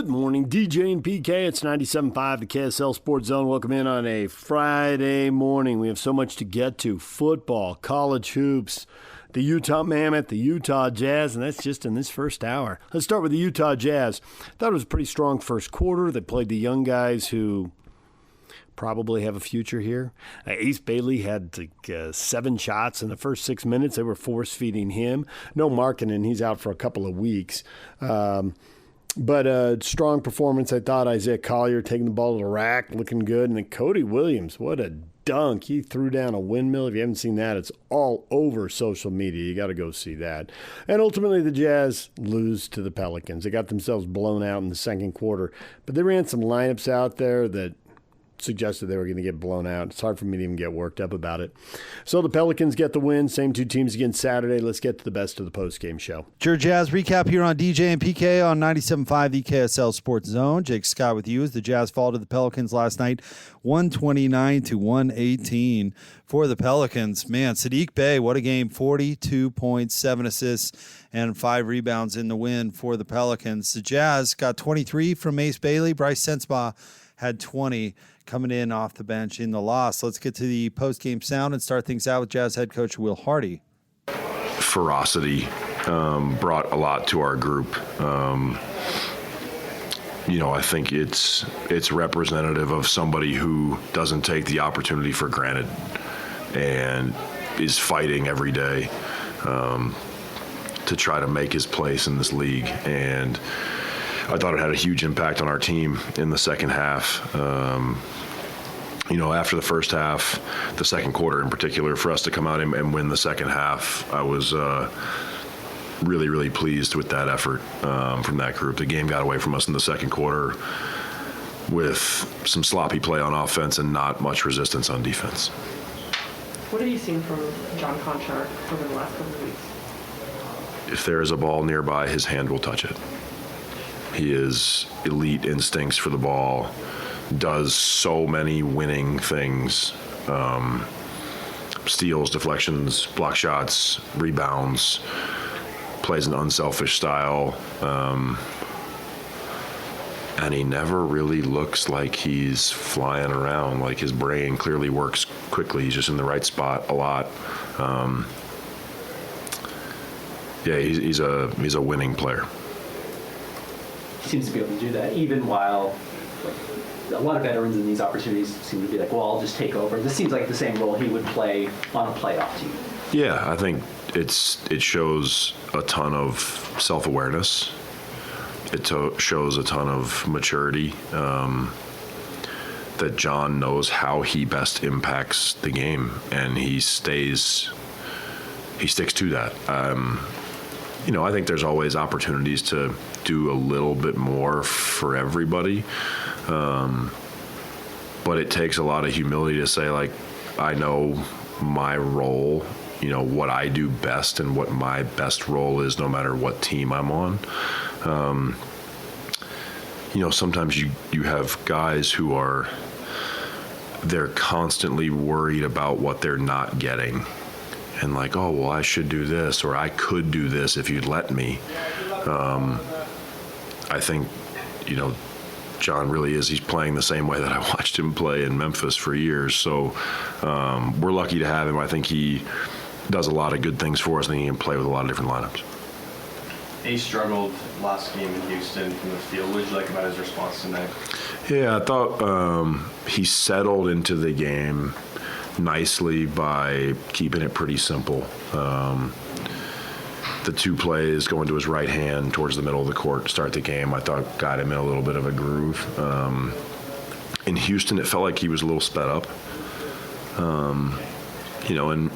Good morning, DJ and PK. It's 97.5, the KSL Sports Zone. Welcome in on a Friday morning. We have so much to get to. Football, college hoops, the Utah Mammoth, the Utah Jazz, and that's just in this first hour. Let's start with the Utah Jazz. Thought it was a pretty strong first quarter. They played the young guys who probably have a future here. Ace Bailey had 7 shots in the first 6 minutes. They were force-feeding him. No Markkanen. He's out for a couple of weeks. But a strong performance, I thought. Isaiah Collier taking the ball to the rack, looking good. And then Cody Williams, what a dunk. He threw down a windmill. If you haven't seen that, it's all over social media. You got to go see that. And ultimately, the Jazz lose to the Pelicans. They got themselves blown out in the second quarter. But they ran some lineups out there that suggested they were going to get blown out. It's hard for me to even get worked up about it. So the Pelicans get the win. Same two teams again Saturday. Let's get to the best of the post-game show. Your Jazz recap here on DJ and PK on 97.5, the KSL Sports Zone. Jake Scott with you as the Jazz fall to the Pelicans last night, 129-118 for the Pelicans. Man, Saddiq Bey, what a game. 42 points, 7 assists, and 5 rebounds in the win for the Pelicans. The Jazz got 23 from Ace Bailey. Bryce Sensabaugh had 20 coming in off the bench in the loss. Let's get to the post-game sound and start things out with Jazz head coach Will Hardy. Ferocity brought a lot to our group. I think it's representative of somebody who doesn't take the opportunity for granted and is fighting every day to try to make his place in this league. And I thought it had a huge impact on our team in the second half. After the first half, the second quarter in particular, for us to come out and win the second half, I was really, really pleased with that effort from that group. The game got away from us in the second quarter with some sloppy play on offense and not much resistance on defense. What have you seen from John Conchar over the last couple of weeks? If there is a ball nearby, his hand will touch it. He is elite instincts for the ball, does so many winning things, steals, deflections, block shots, rebounds, plays an unselfish style, and he never really looks like he's flying around. Like, his brain clearly works quickly. He's just in the right spot a lot. He's a winning player. Seems to be able to do that, even while a lot of veterans in these opportunities seem to be like, well, I'll just take over. This seems like the same role he would play on a playoff team. Yeah, I think it shows a ton of self-awareness. It shows a ton of maturity, that John knows how he best impacts the game, and he sticks to that. I think there's always opportunities to do a little bit more for everybody. But it takes a lot of humility to say, like, I know my role, what I do best and what my best role is no matter what team I'm on. Sometimes you have guys who they're constantly worried about what they're not getting. And like, oh, well, I should do this, or I could do this if you'd let me. I think, John really is. He's playing the same way that I watched him play in Memphis for years. So we're lucky to have him. I think he does a lot of good things for us, and he can play with a lot of different lineups. He struggled last game in Houston from the field. What did you like about his response tonight? Yeah, I thought he settled into the game nicely by keeping it pretty simple. The 2 plays going to his right hand towards the middle of the court to start the game, I thought got him in a little bit of a groove. In Houston, it felt like he was a little sped up. And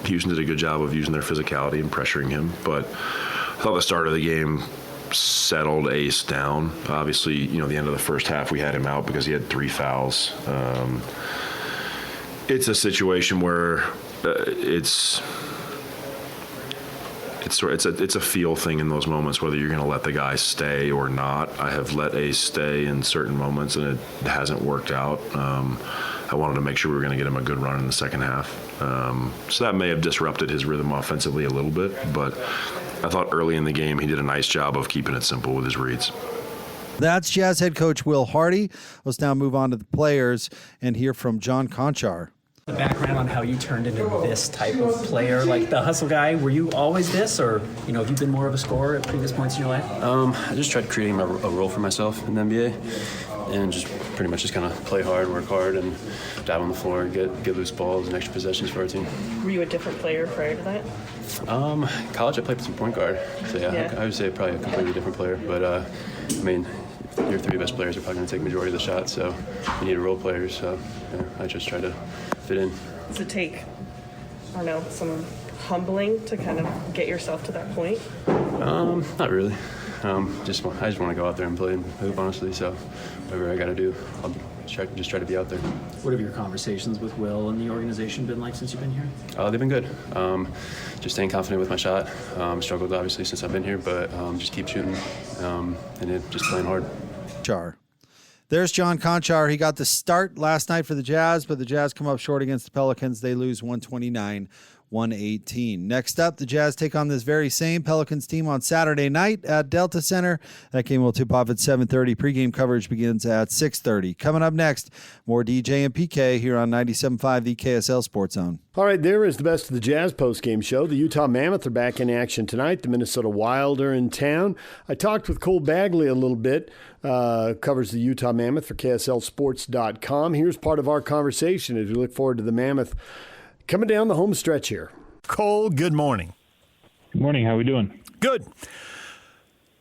Houston did a good job of using their physicality and pressuring him. But I thought the start of the game settled Ace down. Obviously, the end of the first half, we had him out because he had 3 fouls. It's a situation where it's a feel thing in those moments, whether you're going to let the guy stay or not. I have let Ace stay in certain moments, and it hasn't worked out. I wanted to make sure we were going to get him a good run in the second half. So that may have disrupted his rhythm offensively a little bit, but I thought early in the game he did a nice job of keeping it simple with his reads. That's Jazz head coach Will Hardy. Let's now move on to the players and hear from John Conchar. The background on how you turned into this type of player, like the hustle guy. Were you always this, or have you been more of a scorer at previous points in your life? I just tried creating a role for myself in the NBA, and just pretty much just kind of play hard, work hard, and dive on the floor, get loose balls and extra possessions for our team. Were you a different player prior to that? College, I played some point guard, so yeah. I would say probably a completely different player. But your three best players are probably going to take the majority of the shots, so you need a role player. So I just try to fit in. Does it take, some humbling to kind of get yourself to that point? Not really. I just want to go out there and play and hoop, honestly. So whatever I got to do, I'll just try to be out there. What have your conversations with Will and the organization been like since you've been here? They've been good. Just staying confident with my shot. Struggled obviously since I've been here, but just keep shooting and just playing hard. There's John Conchar. He got the start last night for the Jazz, but the Jazz come up short against the Pelicans. They lose 129-118. Next up, the Jazz take on this very same Pelicans team on Saturday night at Delta Center. That game will tip off at 7:30. Pregame coverage begins at 6:30. Coming up next, more DJ and PK here on 97.5, the KSL Sports Zone. All right, there is the best of the Jazz postgame show. The Utah Mammoth are back in action tonight. The Minnesota Wild are in town. I talked with Cole Bagley a little bit, covers the Utah Mammoth for KSLSports.com. Here's part of our conversation as we look forward to the Mammoth coming down the home stretch here. Cole, good morning. Good morning. How are we doing? Good.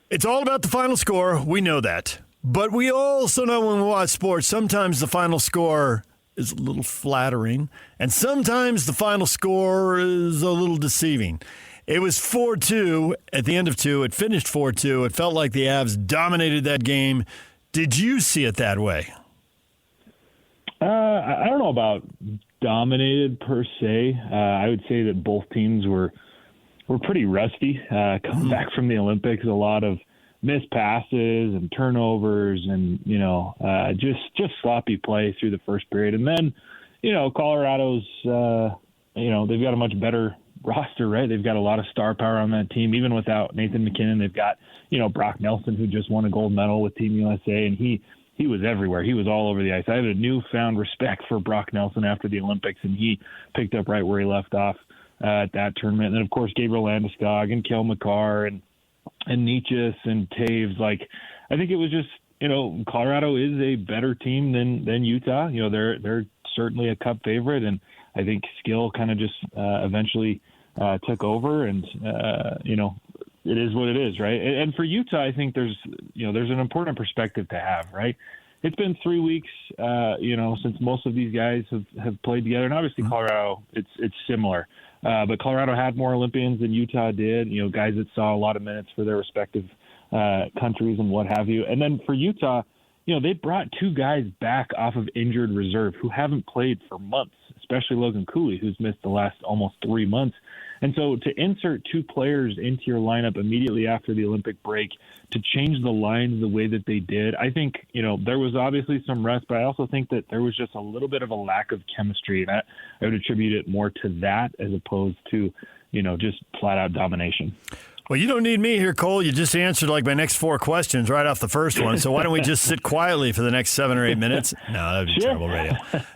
It's all about the final score. We know that. But we also know when we watch sports, sometimes the final score is a little flattering, and sometimes the final score is a little deceiving. It was 4-2 at the end of 2. It finished 4-2. It felt like the Avs dominated that game. Did you see it that way? I don't know about dominated per se. I would say that both teams were pretty rusty coming back from the Olympics. A lot of missed passes and turnovers and, just sloppy play through the first period. And then, Colorado's, they've got a much better roster, right? They've got a lot of star power on that team. Even without Nathan McKinnon, they've got, Brock Nelson, who just won a gold medal with Team USA, and he was everywhere. He was all over the ice. I have a newfound respect for Brock Nelson after the Olympics, and he picked up right where he left off at that tournament. And then, of course, Gabriel Landeskog and Cale Makar and Nietzsche and Taves. I think it was just, Colorado is a better team than Utah. They're certainly a cup favorite, and I think skill kind of just eventually took over, and it is what it is, right? And for Utah, I think there's an important perspective to have, right? It's been 3 weeks, since most of these guys have played together, and obviously Colorado, it's similar. But Colorado had more Olympians than Utah did, guys that saw a lot of minutes for their respective countries and what have you. And then for Utah, they brought two guys back off of injured reserve who haven't played for months, especially Logan Cooley, who's missed the last almost 3 months. And so to insert two players into your lineup immediately after the Olympic break, to change the lines the way that they did, I think, there was obviously some rest, but I also think that there was just a little bit of a lack of chemistry. And I would attribute it more to that as opposed to, just flat out domination. Well, you don't need me here, Cole. You just answered my next 4 questions right off the first one. So why don't we just sit quietly for the next 7 or 8 minutes? No, that would be terrible radio.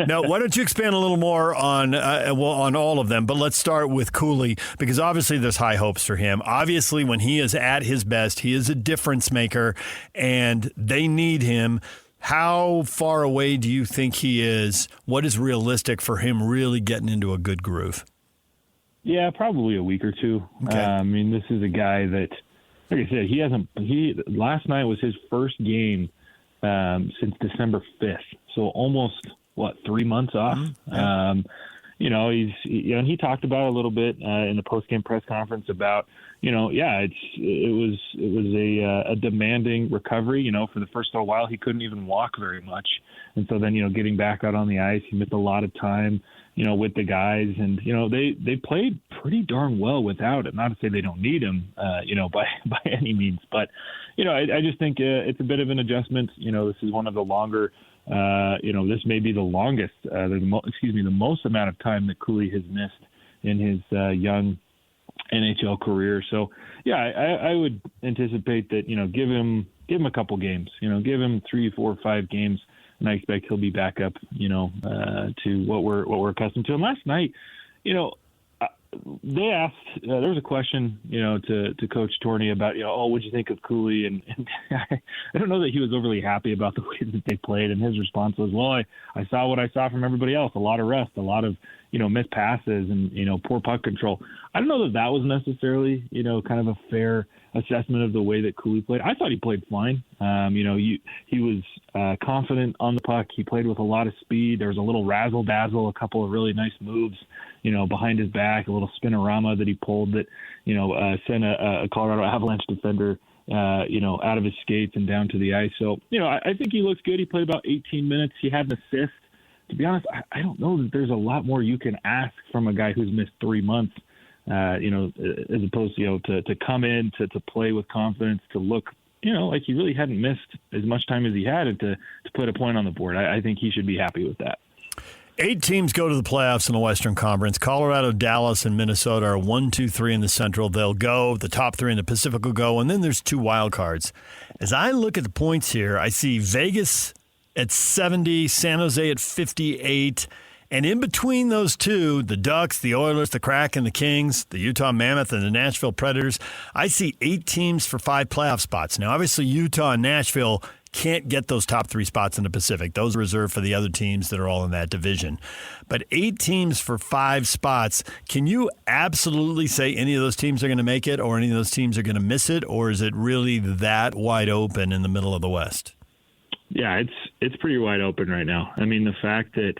No, why don't you expand a little more on all of them? But let's start with Cooley, because obviously there's high hopes for him. Obviously, when he is at his best, he is a difference maker, and they need him. How far away do you think he is? What is realistic for him really getting into a good groove? Yeah, probably a week or two. Okay. This is a guy that, like I said, last night was his first game since December 5th. So almost, 3 months off? Mm-hmm. Yeah. He talked about it a little bit in the post-game press conference about, it was a demanding recovery. For the first little while, he couldn't even walk very much. And so then, getting back out on the ice, he missed a lot of time, with the guys. And, they played pretty darn well without it. Not to say they don't need him, by any means. But, I just think it's a bit of an adjustment. This is one of the longer, this may be the longest, the most amount of time that Cooley has missed in his young NHL career. So, yeah, I would anticipate that, give him give him a couple games. Give him 3, 4, 5 games, and I expect he'll be back up. To what we're accustomed to. And last night, they asked. There was a question, to Coach Torney about, what'd you think of Cooley? And I don't know that he was overly happy about the way that they played. And his response was, "Well, I saw what I saw from everybody else. A lot of rest, a lot of missed passes, and poor puck control." I don't know that was necessarily kind of a fair assessment of the way that Cooley played. I thought he played fine. He was confident on the puck. He played with a lot of speed. There was a little razzle dazzle, a couple of really nice moves, behind his back, a little spinorama that he pulled that, sent a Colorado Avalanche defender, out of his skates and down to the ice. So, I think he looks good. He played about 18 minutes. He had an assist. To be honest, I don't know that there's a lot more you can ask from a guy who's missed 3 months, as opposed to come in, to play with confidence, to look, like he really hadn't missed as much time as he had, and to put a point on the board. I think he should be happy with that. 8 teams go to the playoffs in the Western Conference. Colorado, Dallas, and Minnesota are 1, 2, 3 in the Central. They'll go. The top 3 in the Pacific will go, and then there's 2 wild cards. As I look at the points here, I see Vegas at 70, San Jose at 58, and in between those 2, the Ducks, the Oilers, the Kraken, the Kings, the Utah Mammoth, and the Nashville Predators, I see 8 teams for 5 playoff spots. Now, obviously, Utah and Nashville can't get those top 3 spots in the Pacific. Those are reserved for the other teams that are all in that division. But 8 teams for 5 spots, can you absolutely say any of those teams are going to make it, or any of those teams are going to miss it, or is it really that wide open in the middle of the West? Yeah, it's pretty wide open right now. I mean, the fact that,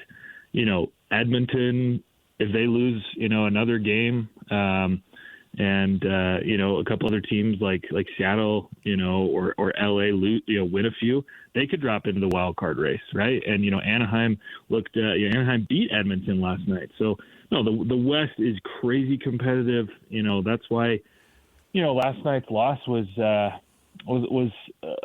Edmonton, if they lose, another game, and a couple other teams like Seattle, or LA, win a few, they could drop into the wild card race, right? And Anaheim Anaheim beat Edmonton last night, so no, the West is crazy competitive. That's why last night's loss was a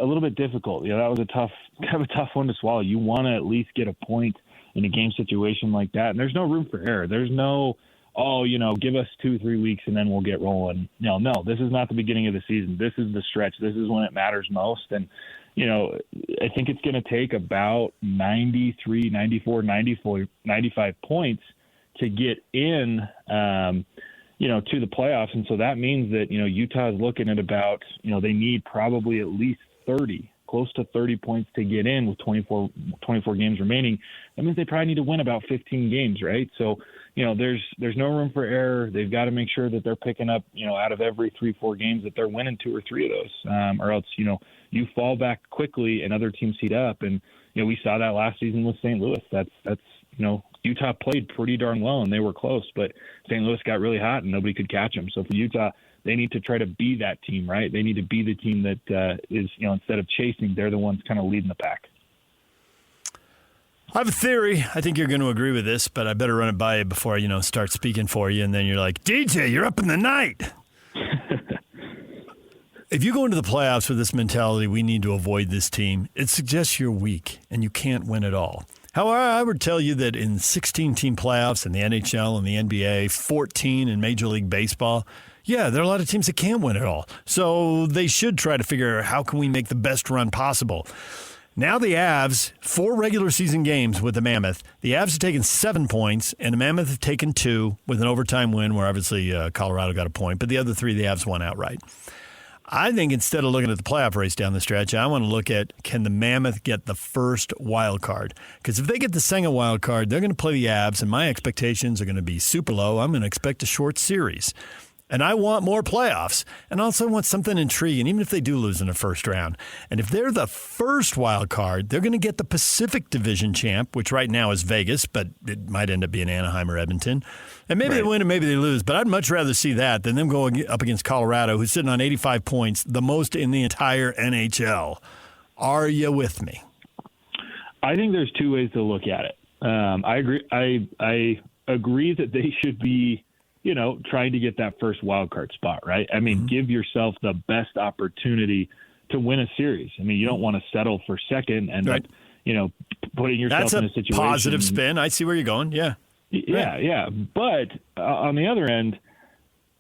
little bit difficult. That was kind of a tough one to swallow. You want to at least get a point in a game situation like that, and there's no room for error. There's no, give us 2-3 weeks and then we'll get rolling. No, this is not the beginning of the season. This is the stretch. This is when it matters most. And, I think it's going to take about 93, 94, 95 points to get in, to the playoffs. And so that means that, Utah is looking at about, they need probably at least 30, close to 30 points to get in with 24 games remaining. That means they probably need to win about 15 games, right? So, there's no room for error. They've got to make sure that they're picking up, out of every 3-4 games that they're winning 2 or 3 of those, or else, you fall back quickly and other teams heat up. And, we saw that last season with St. Louis. That's Utah played pretty darn well and they were close, but St. Louis got really hot and nobody could catch them. So for Utah, they need to try to be that team, right? They need to be the team that is, instead of chasing, they're the ones kind of leading the pack. I have a theory. I think you're going to agree with this, but I better run it by you before I, start speaking for you. And then you're like, DJ, you're up in the night. If you go into the playoffs with this mentality, we need to avoid this team, it suggests you're weak and you can't win at all. However, I would tell you that in 16-team playoffs in the NHL and the NBA, 14 in Major League Baseball, yeah, there are a lot of teams that can't win at all. So they should try to figure out how can we make the best run possible. Now the Avs, 4 regular season games with the Mammoth. The Avs have taken 7 points, and the Mammoth have taken 2 with an overtime win where obviously Colorado got a point, but the other 3 the Avs won outright. I think instead of looking at the playoff race down the stretch, I want to look at, can the Mammoth get the first wild card? Because if they get the second wild card, they're going to play the Avs, and my expectations are going to be super low. I'm going to expect a short series. And I want more playoffs. And also want something intriguing, even if they do lose in the first round. And if they're the first wild card, they're going to get the Pacific Division champ, which right now is Vegas, but it might end up being Anaheim or Edmonton. And maybe they win and maybe they lose. But I'd much rather see that than them going up against Colorado, who's sitting on 85 points, the most in the entire NHL. Are you with me? I think there's 2 ways to look at it. I agree. I agree that they should be, trying to get that first wild card spot, right? I mean, give yourself the best opportunity to win a series. I mean, you don't want to settle for second and, putting yourself in a situation. That's a positive spin. I see where you're going. Yeah. Yeah. But on the other end,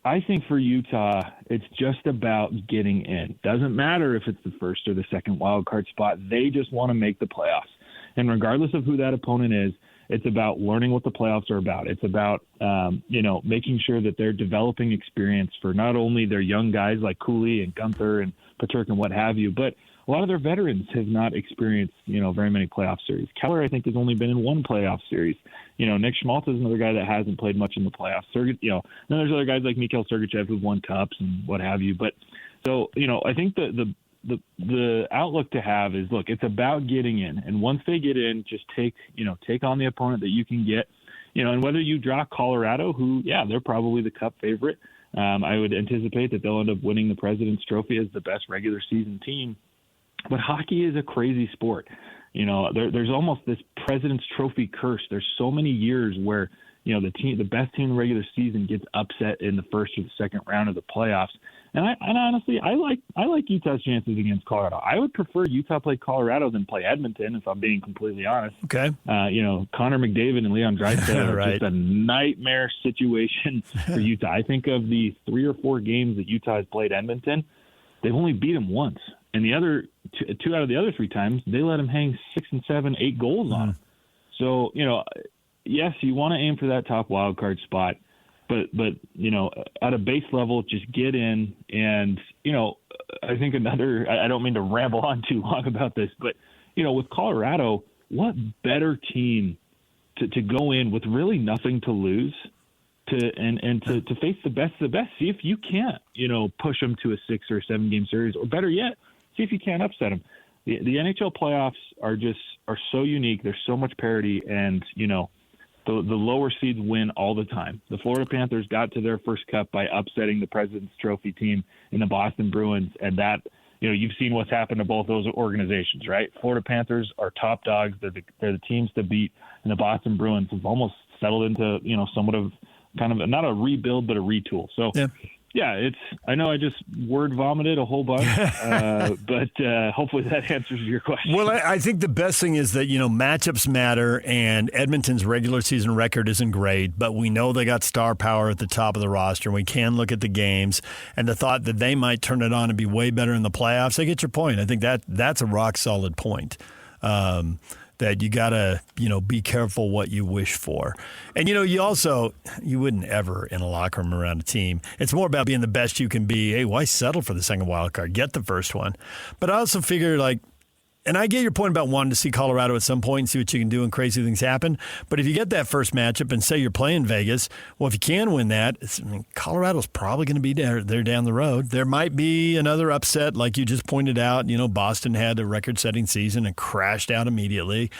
I think for Utah, it's just about getting in. Doesn't matter if it's the first or the second wild card spot. They just want to make the playoffs. And regardless of who that opponent is, it's about learning what the playoffs are about. It's about, making sure that they're developing experience for not only their young guys like Cooley and Gunther and Paterk and what have you, but a lot of their veterans have not experienced, very many playoff series. Keller, I think, has only been in one playoff series. Nick Schmaltz is another guy that hasn't played much in the playoffs. Then there's other guys like Mikhail Sergachev who've won cups and what have you. But so, I think the outlook to have is, look, it's about getting in. And once they get in, just take on the opponent that you can get, and whether you draw Colorado, who, they're probably the cup favorite. I would anticipate that they'll end up winning the President's Trophy as the best regular season team. But hockey is a crazy sport. There's almost this President's Trophy curse. There's so many years where, the best team in the regular season gets upset in the first or the second round of the playoffs. And honestly, I like Utah's chances against Colorado. I would prefer Utah play Colorado than play Edmonton, if I'm being completely honest. Okay. Connor McDavid and Leon Draisaitl are just a nightmare situation for Utah. I think of the 3 or 4 games that Utah has played Edmonton, they've only beat them once. And the other two out of the other 3 times, they let him hang 6 and 7, 8 goals on him. So, yes, you want to aim for that top wild card spot, but at a base level, just get in. And, I think I don't mean to ramble on too long about this, but, with Colorado, what better team to go in with really nothing to lose to face the best of the best. See if you can't, push them to a 6 or 7 game series, or better yet, see if you can't upset them. The NHL playoffs are so unique. There's so much parity, and the lower seeds win all the time. The Florida Panthers got to their first cup by upsetting the President's Trophy team in the Boston Bruins, and that you've seen what's happened to both those organizations, right? Florida Panthers are top dogs. They're the teams to beat, and the Boston Bruins have almost settled into somewhat of kind of not a rebuild but a retool. So. Yeah, I know I just word vomited a whole bunch, but hopefully that answers your question. Well, I think the best thing is that, matchups matter, and Edmonton's regular season record isn't great, but we know they got star power at the top of the roster, and we can look at the games, and the thought that they might turn it on and be way better in the playoffs, I get your point. I think that's a rock-solid point. That you got to, be careful what you wish for. And, you wouldn't ever in a locker room around a team. It's more about being the best you can be. Hey, why settle for the second wild card? Get the first one. But I also figure, and I get your point about wanting to see Colorado at some point and see what you can do and crazy things happen. But if you get that first matchup and say you're playing Vegas, well, if you can win that, Colorado's probably going to be there down the road. There might be another upset like you just pointed out. Boston had a record-setting season and crashed out immediately.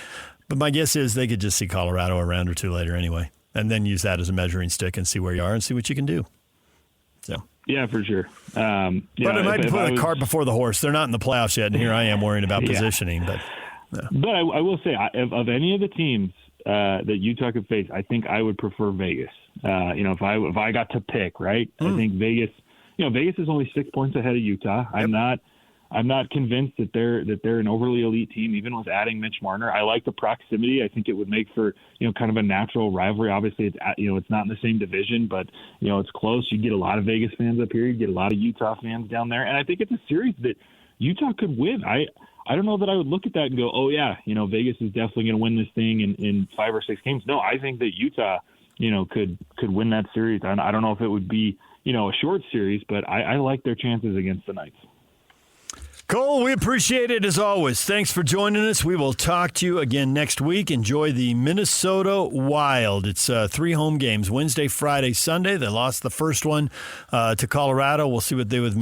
But my guess is they could just see Colorado a round or 2 later anyway, and then use that as a measuring stick and see where you are and see what you can do. So. Yeah, for sure. But it might put the cart before the horse. They're not in the playoffs yet, and here I am worrying about positioning. But I will say, of any of the teams that Utah could face, I think I would prefer Vegas. If I got to pick, right, I think Vegas. Vegas is only 6 points ahead of Utah. Yep. I'm not convinced that they're an overly elite team, even with adding Mitch Marner. I like the proximity. I think it would make for kind of a natural rivalry. Obviously, it's not in the same division, but it's close. You get a lot of Vegas fans up here. You get a lot of Utah fans down there, and I think it's a series that Utah could win. I don't know that I would look at that and go, oh yeah, Vegas is definitely going to win this thing in 5 or 6 games. No, I think that Utah could win that series. I don't know if it would be a short series, but I like their chances against the Knights. Cole, we appreciate it as always. Thanks for joining us. We will talk to you again next week. Enjoy the Minnesota Wild. It's 3 home games, Wednesday, Friday, Sunday. They lost the first one to Colorado. We'll see what they do with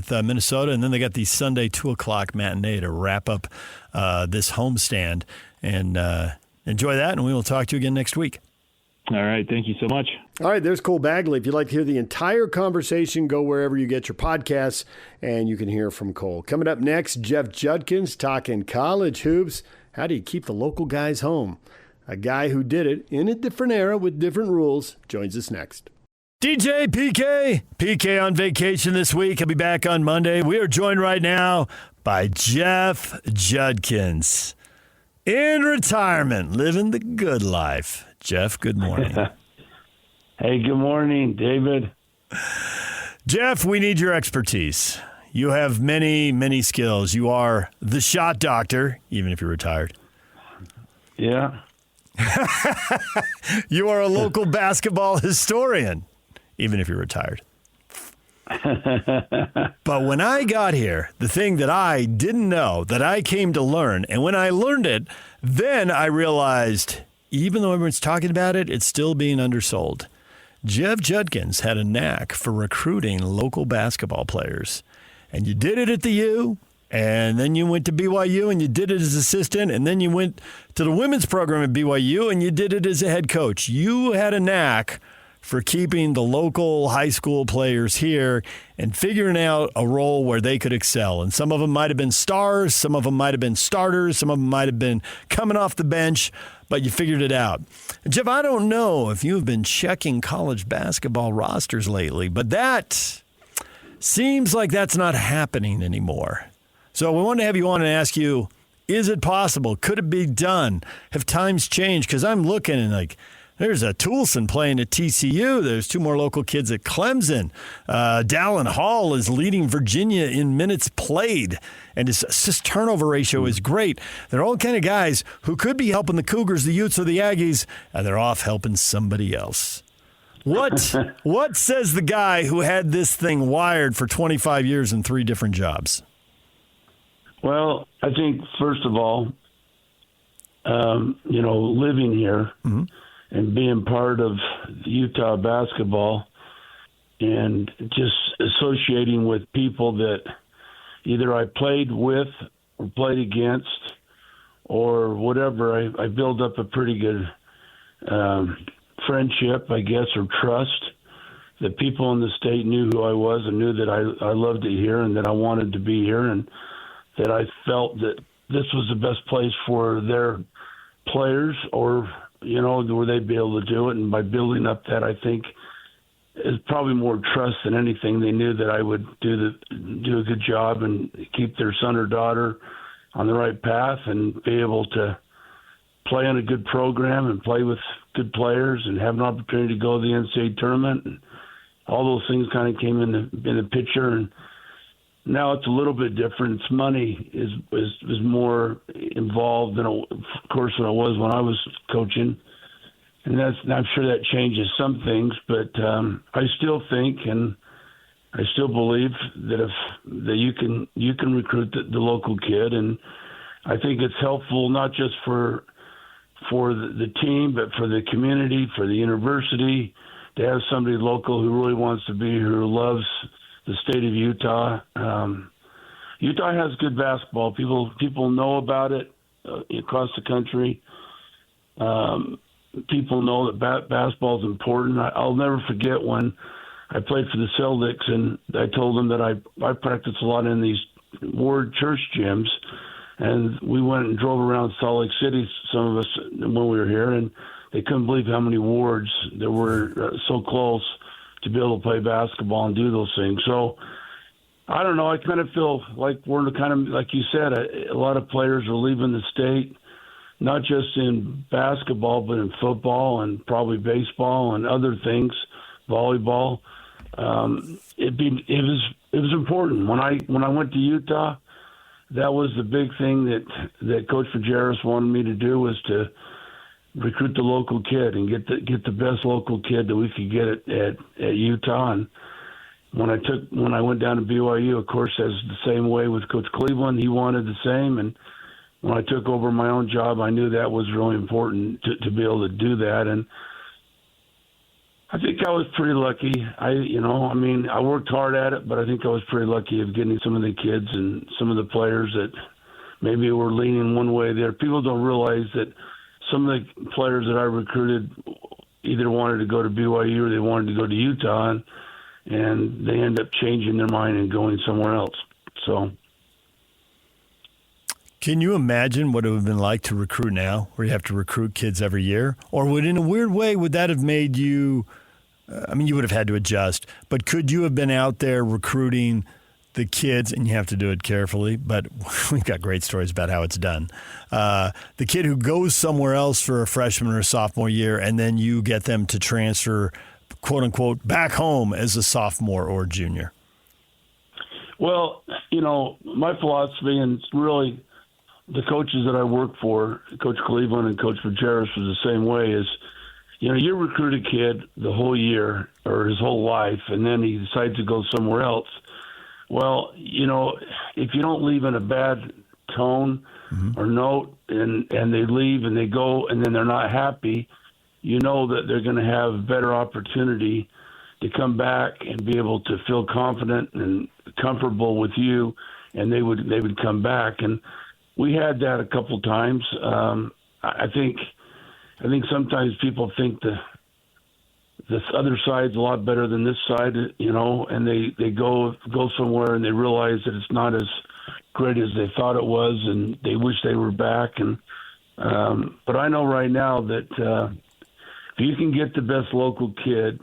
Minnesota. And then they got the Sunday 2 o'clock matinee to wrap up this homestand. And enjoy that, and we will talk to you again next week. All right. Thank you so much. All right. There's Cole Bagley. If you'd like to hear the entire conversation, go wherever you get your podcasts, and you can hear from Cole. Coming up next, Jeff Judkins talking college hoops. How do you keep the local guys home? A guy who did it in a different era with different rules joins us next. DJ PK on vacation this week. He'll be back on Monday. We are joined right now by Jeff Judkins. In retirement, living the good life. Jeff, good morning. Hey, good morning, David. Jeff, we need your expertise. You have many, many skills. You are the shot doctor, even if you're retired. Yeah. You are a local basketball historian, even if you're retired. But when I got here, the thing that I didn't know, that I came to learn, and when I learned it, then I realized, even though everyone's talking about it, it's still being undersold. Jeff Judkins had a knack for recruiting local basketball players. And you did it at the U, and then you went to BYU, and you did it as assistant, and then you went to the women's program at BYU, and you did it as a head coach. You had a knack for keeping the local high school players here and figuring out a role where they could excel. And some of them might have been stars, some of them might have been starters, some of them might have been coming off the bench, but you figured it out. And Jeff, I don't know if you've been checking college basketball rosters lately, but that seems like that's not happening anymore. So we wanted to have you on and ask you, is it possible? Could it be done? Have times changed? Because I'm looking and there's a Toulson playing at TCU. There's two more local kids at Clemson. Dallin Hall is leading Virginia in minutes played, and his assist turnover ratio is great. They're all kind of guys who could be helping the Cougars, the Utes, or the Aggies, and they're off helping somebody else. What says the guy who had this thing wired for 25 years in 3 different jobs? Well, I think, first of all, living here and being part of Utah basketball and just associating with people that either I played with or played against or whatever, I built up a pretty good friendship, I guess, or trust. That people in the state knew who I was and knew that I loved it here and that I wanted to be here and that I felt that this was the best place for their players or, where they'd be able to do it. And by building up that, I think, is probably more trust than anything. They knew that I would do a good job and keep their son or daughter on the right path and be able to play in a good program and play with good players and have an opportunity to go to the NCAA tournament. And all those things kind of came in the picture. And now it's a little bit different. It's money is more involved than, of course, than it was when I was coaching. And I'm sure that changes some things, but I still think and I still believe that you can recruit the local kid, and I think it's helpful not just for the team, but for the community, for the university, to have somebody local who really wants to be here, who loves the state of Utah. Utah has good basketball. People know about it across the country. People know that basketball is important. I'll never forget when I played for the Celtics, and I told them that I practiced a lot in these ward church gyms, and we went and drove around Salt Lake City, some of us, when we were here, and they couldn't believe how many wards there were so close to be able to play basketball and do those things. So I don't know. I kind of feel like we're kind of, like you said, a lot of players are leaving the state, not just in basketball, but in football and probably baseball and other things, volleyball. It was important. When I went to Utah, that was the big thing that Coach Fajeras wanted me to do, was to recruit the local kid and get the best local kid that we could get at Utah. And when I went down to BYU, of course, as the same way with Coach Cleveland, he wanted the same. And when I took over my own job, I knew that was really important to be able to do that. And I think I was pretty lucky. I worked hard at it, but I think I was pretty lucky of getting some of the kids and some of the players that maybe were leaning one way or the other. People don't realize that some of the players that I recruited either wanted to go to BYU or they wanted to go to Utah, and they end up changing their mind and going somewhere else. So, can you imagine what it would have been like to recruit now, where you have to recruit kids every year? Or in a weird way, would that have made you you would have had to adjust, but could you have been out there recruiting the kids, and you have to do it carefully, but we've got great stories about how it's done. The kid who goes somewhere else for a freshman or a sophomore year, and then you get them to transfer quote unquote, back home as a sophomore or junior? Well, my philosophy, and really the coaches that I work for, Coach Cleveland and Coach Majerus, was the same way, is, you recruit a kid the whole year or his whole life, and then he decides to go somewhere else. Well, if you don't leave in a bad tone or note, and they leave and they go and then they're not happy, that they're going to have a better opportunity to come back and be able to feel confident and comfortable with you, and they would come back. And we had that a couple times. I think sometimes people think this other side's a lot better than this side, and they go somewhere and they realize that it's not as great as they thought it was, and they wish they were back. And but I know right now that if you can get the best local kid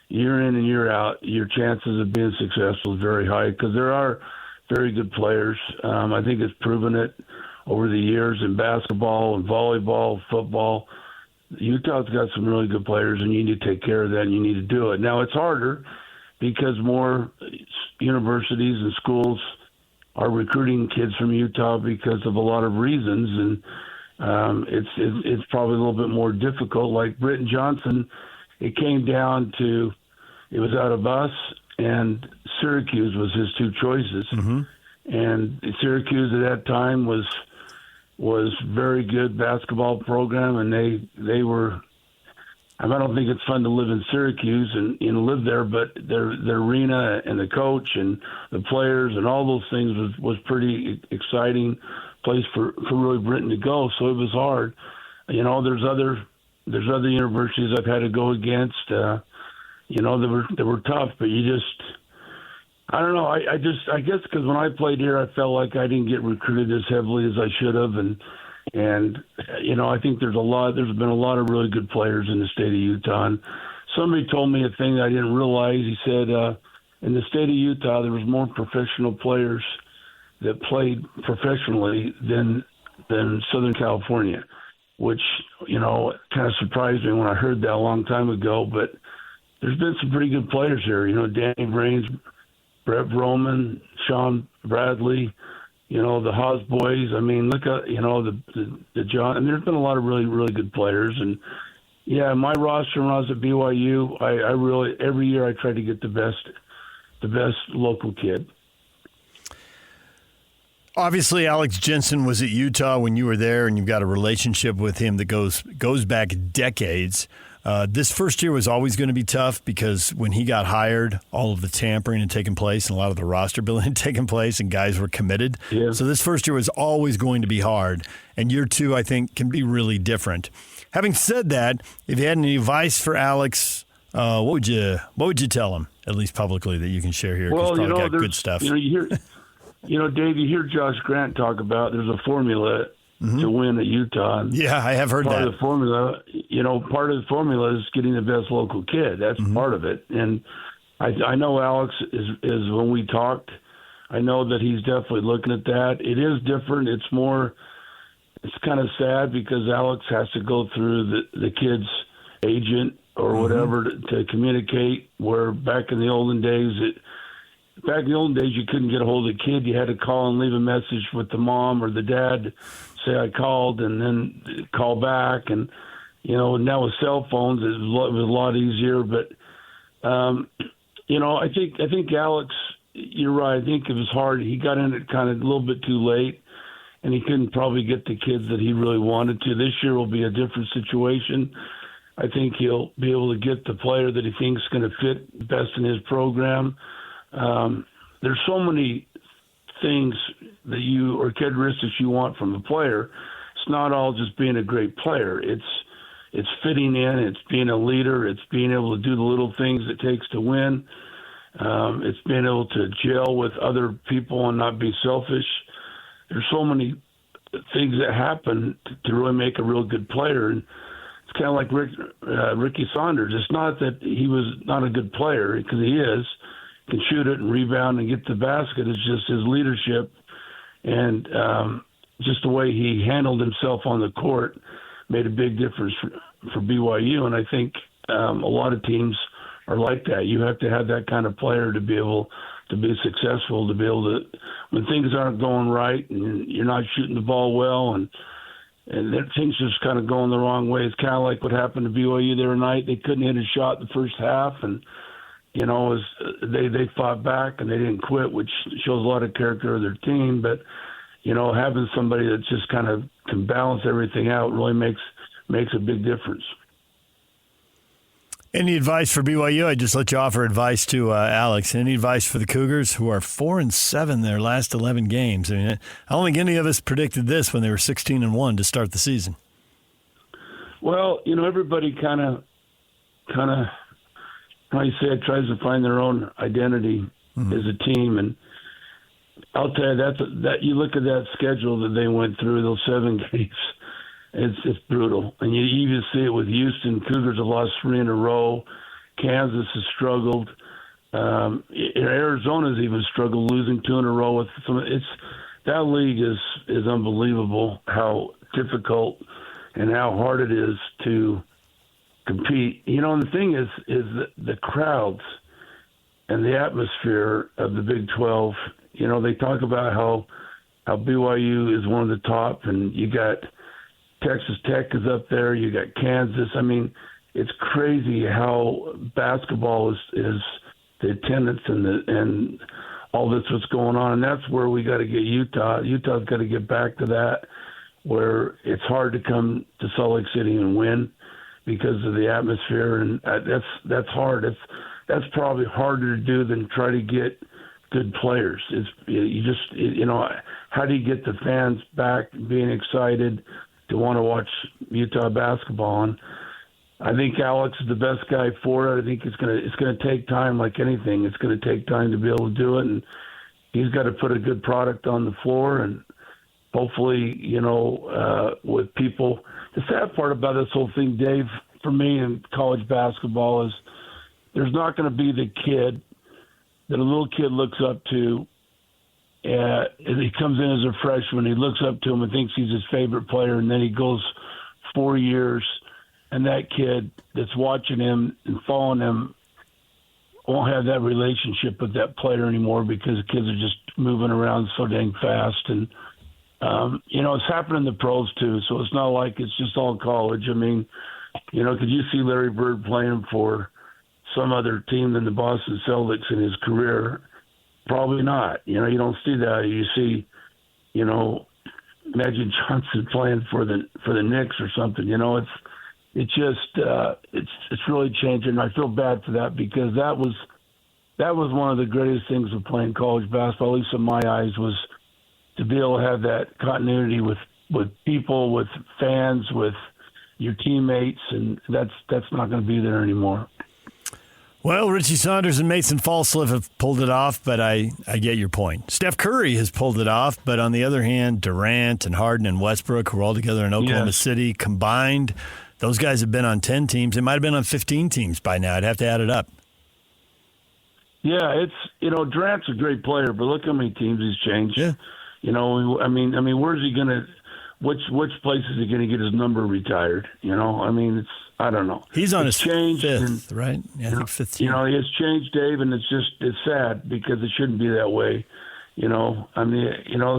year in and year out, your chances of being successful is very high, because there are very good players. I think it's proven it over the years in basketball and volleyball, football. Utah's got some really good players, and you need to take care of that, and you need to do it. Now, it's harder because more universities and schools are recruiting kids from Utah because of a lot of reasons, and it's probably a little bit more difficult. Like Britton Johnson, it came down to, it was out of us, and Syracuse was his two choices. And Syracuse at that time was very good basketball program, and they were. I don't think it's fun to live in Syracuse and live there, but their arena and the coach and the players and all those things was pretty exciting place for really Britton to go. So it was hard. There's other universities I've had to go against. They were tough, but I don't know. I guess because when I played here, I felt like I didn't get recruited as heavily as I should have, and I think there's been a lot of really good players in the state of Utah. And somebody told me a thing I didn't realize. He said in the state of Utah there was more professional players that played professionally than Southern California, which kind of surprised me when I heard that a long time ago. But there's been some pretty good players here. Danny Brains, Brett Roman, Sean Bradley, the Haas boys. I mean, look at, the John, and there's been a lot of really, really good players. And yeah, my roster when I was at BYU, I really, every year I tried to get the best local kid. Obviously, Alex Jensen was at Utah when you were there, and you've got a relationship with him that goes back decades. This first year was always going to be tough because when he got hired, all of the tampering had taken place and a lot of the roster building had taken place and guys were committed. Yeah. So this first year was always going to be hard. And year two, I think, can be really different. Having said that, if you had any advice for Alex, what would you tell him, at least publicly, that you can share here? Well, probably got good stuff. Dave, you hear Josh Grant talk about there's a formula to win at Utah. Yeah, I have heard that. Part of the formula is getting the best local kid. That's part of it. And I know Alex is when we talked, I know that he's definitely looking at that. It is different. It's kind of sad because Alex has to go through the kid's agent or whatever to communicate, where back in the olden days, you couldn't get a hold of the kid. You had to call and leave a message with the mom or the dad, say I called, and then call back. And, now with cell phones, it was a lot easier. But, I think Alex, you're right. I think it was hard. He got in it kind of a little bit too late, and he couldn't probably get the kids that he really wanted to. This year will be a different situation. I think he'll be able to get the player that he thinks is going to fit best in his program. There's so many things or characteristics you want from a player. It's not all just being a great player. It's fitting in. It's being a leader. It's being able to do the little things it takes to win. It's being able to gel with other people and not be selfish. There's so many things that happen to really make a real good player. And it's kind of like Ricky Saunders. It's not that he was not a good player, because he is. Can shoot it and rebound and get the basket. It's just his leadership and just the way he handled himself on the court made a big difference for BYU. And I think a lot of teams are like that. You have to have that kind of player to be able to be successful, to be able to, when things aren't going right and you're not shooting the ball well and that things just kind of going the wrong way. It's kind of like what happened to BYU the other night. They couldn't hit a shot in the first half, and they fought back and they didn't quit, which shows a lot of character of their team. But having somebody that just kind of can balance everything out really makes a big difference. Any advice for BYU? I just let you offer advice to Alex. Any advice for the Cougars, who are 4-7 their last 11 games? I mean, I don't think any of us predicted this when they were 16-1 to start the season. Well, everybody kind of, how you say it, tries to find their own identity as a team, and I'll tell you that you look at that schedule that they went through, those 7 games. It's brutal. And you even see it with Houston. Cougars have lost 3 in a row. Kansas has struggled. Arizona's even struggled, losing 2 in a row. That league is unbelievable how difficult and how hard it is to compete. And the thing is the crowds and the atmosphere of the Big 12. They talk about how BYU is one of the top, and you got Texas Tech is up there. You got Kansas. I mean, it's crazy how basketball is the attendance and all this what's going on. And that's where we got to get Utah. Utah's got to get back to that, where it's hard to come to Salt Lake City and win because of the atmosphere, and that's hard. That's probably harder to do than try to get good players. How do you get the fans back being excited to want to watch Utah basketball? And I think Alex is the best guy for it. I think it's gonna take time, like anything. It's gonna take time to be able to do it, and he's got to put a good product on the floor. And hopefully, with people. The sad part about this whole thing, Dave, for me in college basketball is there's not going to be the kid that a little kid looks up to. He comes in as a freshman, he looks up to him and thinks he's his favorite player, and then he goes 4 years, and that kid that's watching him and following him won't have that relationship with that player anymore because the kids are just moving around so dang fast. And, it's happening in the pros too, so it's not like it's just all college. I mean, could you see Larry Bird playing for some other team than the Boston Celtics in his career? Probably not. You don't see that. You see, Magic Johnson playing for the Knicks or something. It's really changing. I feel bad for that because that was one of the greatest things of playing college basketball, at least in my eyes, was to be able to have that continuity with people, with fans, with your teammates, and that's not going to be there anymore. Well, Richie Saunders and Mason Falsliff have pulled it off, but I get your point. Steph Curry has pulled it off, but on the other hand, Durant and Harden and Westbrook, who are all together in Oklahoma City, combined, those guys have been on 10 teams. They might have been on 15 teams by now. I'd have to add it up. Yeah, Durant's a great player, but look how many teams he's changed. Yeah. I mean, where's he going to – which place is he going to get his number retired? I don't know. He's on his fifth, and, right? Yeah, I think fifth team. It's changed, Dave, and it's sad because it shouldn't be that way.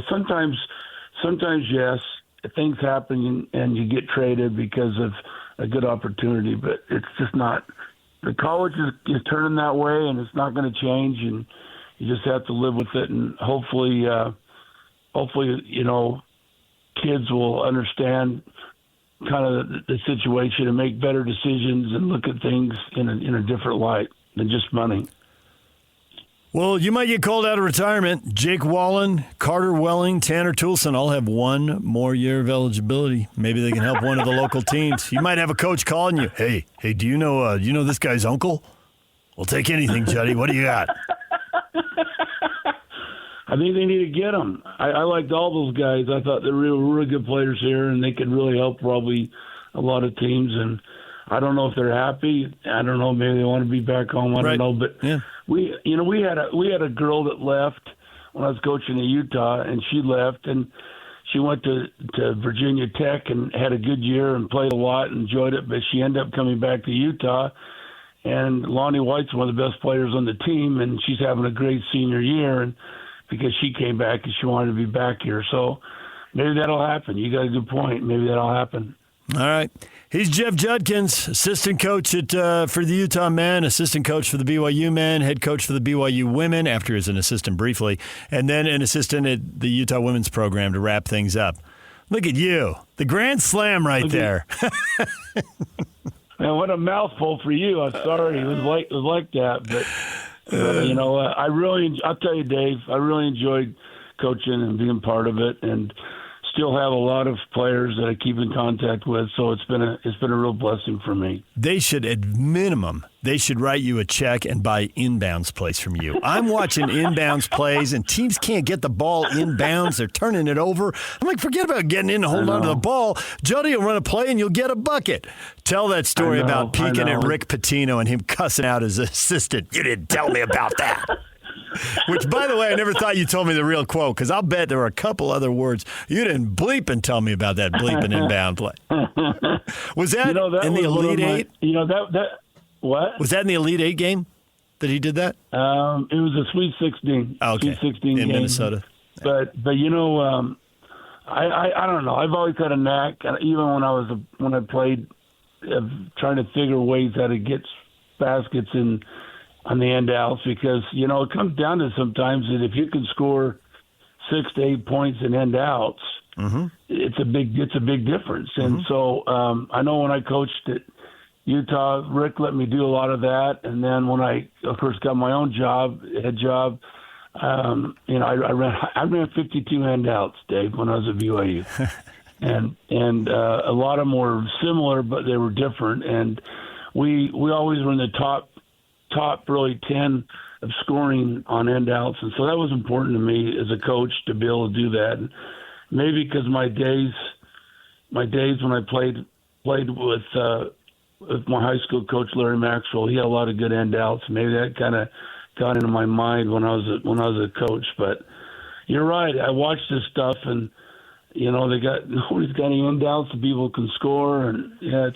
Sometimes, yes, things happen and you get traded because of a good opportunity, but it's just not. The college is turning that way, and it's not going to change, and you just have to live with it, and hopefully, kids will understand kind of the situation and make better decisions and look at things in a different light than just money. Well, you might get called out of retirement. Jake Wallen, Carter Welling, Tanner Toulson all have one more year of eligibility. Maybe they can help one of the local teams. You might have a coach calling you. Hey, do you know this guy's uncle? We'll take anything, Juddy. What do you got? I think they need to get them. I liked all those guys. I thought they were really good players here, and they could really help probably a lot of teams. And I don't know if they're happy. I don't know. Maybe they want to be back home. I don't know. But we had a girl that left when I was coaching in Utah, and she left, and she went to Virginia Tech and had a good year and played a lot and enjoyed it. But she ended up coming back to Utah, And Lonnie White's one of the best players on the team, and she's having a great senior year, and because she came back and she wanted to be back here. So maybe that'll happen. You got a good point. Maybe that'll happen. All right. He's Jeff Judkins, assistant coach for the Utah men, assistant coach for the BYU men, head coach for the BYU women after he was an assistant briefly, and then an assistant at the Utah women's program to wrap things up. Look at you. The Grand Slam right there. Man, what a mouthful for you. I'm sorry. It was like that. But you know, I'll tell you, Dave, I really enjoyed coaching and being part of it, and still have a lot of players that I keep in contact with. So it's been a real blessing for me. They should, at minimum, write you a check and buy inbounds plays from you. I'm watching inbounds plays, and teams can't get the ball inbounds. They're turning it over. I'm like, forget about getting in and holding on to the ball. Jody will run a play, and you'll get a bucket. Tell that story about peeking at Rick Pitino and him cussing out his assistant. You didn't tell me about that. Which, by the way, I never thought you told me the real quote, because I'll bet there were a couple other words. You didn't bleep and tell me about that bleeping inbound play. Was that, in the Elite Eight? What? Was that in the Elite Eight game that he did that? It was a Sweet 16. Oh, okay. Sweet 16 in game. Minnesota. But you know, I don't know. I've always had a knack, even when I played, trying to figure ways how to get baskets on the end outs, because you know it comes down to sometimes that if you can score 6 to 8 points in end outs, it's a big difference. And so I know when I coached at Utah, Rick let me do a lot of that. And then when I, of course, got my own head job, you know, I ran 52 end outs, Dave, when I was at BYU, and a lot of them were similar, but they were different. And we always were in the top really 10 of scoring on end outs. And so that was important to me as a coach to be able to do that. And maybe because my days when I played with my high school coach, Larry Maxwell, he had a lot of good end outs. Maybe that kind of got into my mind when I was a coach. But you're right. I watched this stuff, and you know, nobody's got any end outs that people can score, and yeah,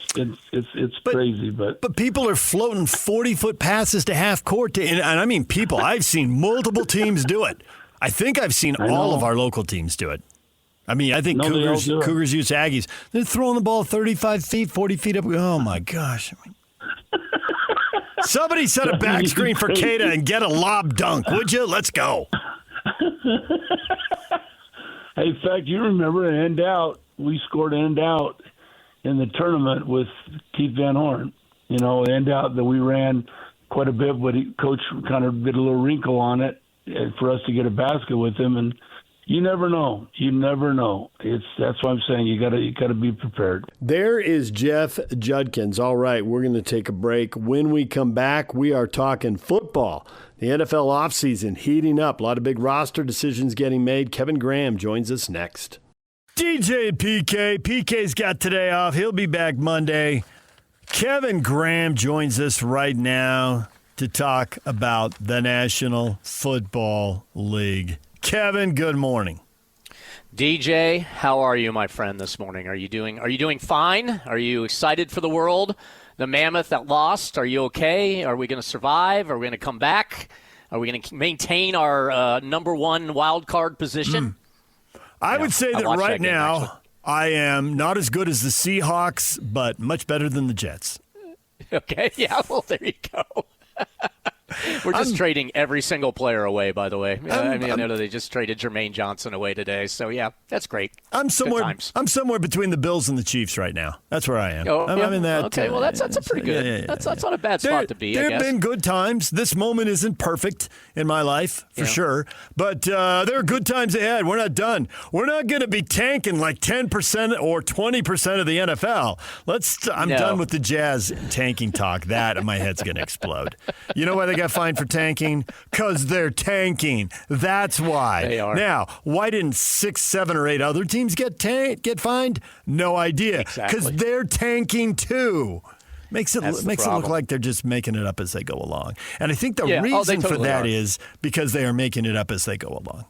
it's crazy. But people are floating 40-foot passes to half court, and I mean people. I've seen multiple teams do it. I think I've seen all of our local teams do it. I mean, I think Cougars, use Aggies. They're throwing the ball 35 feet, 40 feet up. Oh my gosh! I mean, somebody set a back screen for Keita and get a lob dunk, would you? Let's go. Hey, in fact, you remember an end out. We scored an end out in the tournament with Keith Van Horn. You know, an end out that we ran quite a bit, but coach kind of did a little wrinkle on it for us to get a basket with him. And you never know. You never know. That's why I'm saying you got to be prepared. There is Jeff Judkins. All right, we're going to take a break. When we come back, we are talking football. The NFL offseason heating up. A lot of big roster decisions getting made. Kevin Graham joins us next. DJ and PK. PK's got today off. He'll be back Monday. Kevin Graham joins us right now to talk about the National Football League. Kevin, good morning. DJ, how are you, my friend, this morning? Are you doing fine? Are you excited for the world? The Mammoth that lost, are you okay? Are we going to survive? Are we going to come back? Are we going to maintain our number one wild card position? I would say that right now I am not as good as the Seahawks, but much better than the Jets. Okay, yeah, well, there you go. We're just trading every single player away, by the way. I know they just traded Jermaine Johnson away today, so yeah, that's great. I'm somewhere between the Bills and the Chiefs right now. That's where I am. I'm in that. Okay, well, that's a pretty good. Yeah. That's not a bad spot to be. There have been good times. This moment isn't perfect in my life for sure, but there are good times ahead. We're not done. We're not going to be tanking like 10% or 20% of the NFL. I'm done with the Jazz tanking talk. That my head's going to explode. You know why they got fined for tanking? Because they're tanking. That's why. They are. Now, why didn't 6, 7, or 8 other teams get fined? No idea. Because they're tanking too. Makes it look like they're just making it up as they go along. And I think the reason for that is because they are making it up as they go along.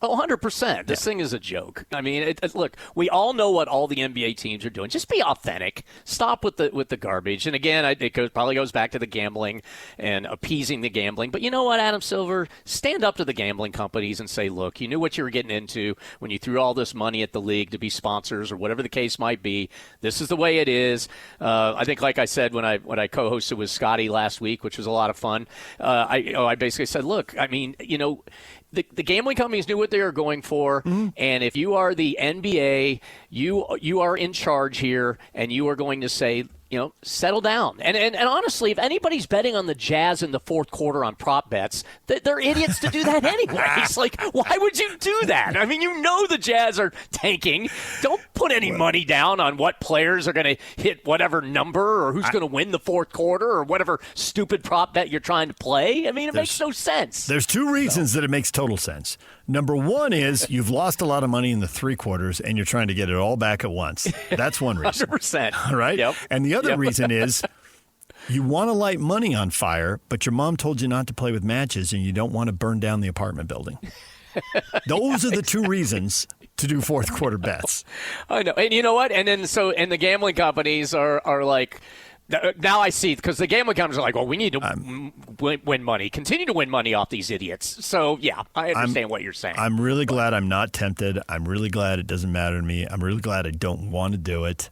Oh, 100%. This thing is a joke. I mean, look, we all know what all the NBA teams are doing. Just be authentic. Stop with the garbage. And again, it probably goes back to the gambling and appeasing the gambling. But you know what, Adam Silver? Stand up to the gambling companies and say, look, you knew what you were getting into when you threw all this money at the league to be sponsors or whatever the case might be. This is the way it is. I think, like I said, when I co-hosted with Scotty last week, which was a lot of fun, I basically said, look, I mean, the gambling companies knew what they were going for, and if you are the NBA, you are in charge here, and you are going to say, settle down. And honestly, if anybody's betting on the Jazz in the fourth quarter on prop bets, they're idiots to do that anyways. Like, why would you do that? I mean, the Jazz are tanking. Don't put any money down on what players are going to hit whatever number or who's going to win the fourth quarter or whatever stupid prop bet you're trying to play. I mean, it makes no sense. There's two reasons that it makes total sense. Number one is you've lost a lot of money in the three quarters and you're trying to get it all back at once. That's one reason. 100%. Right? Yep. And the other reason is you want to light money on fire, but your mom told you not to play with matches and you don't want to burn down the apartment building. Those are the two reasons to do fourth quarter bets. I know. And you know what? And then and the gambling companies are like, now I see, because the gambling companies are like, well, we need to win money, continue to win money off these idiots. So, yeah, I understand what you're saying. I'm really glad I'm not tempted. I'm really glad it doesn't matter to me. I'm really glad I don't want to do it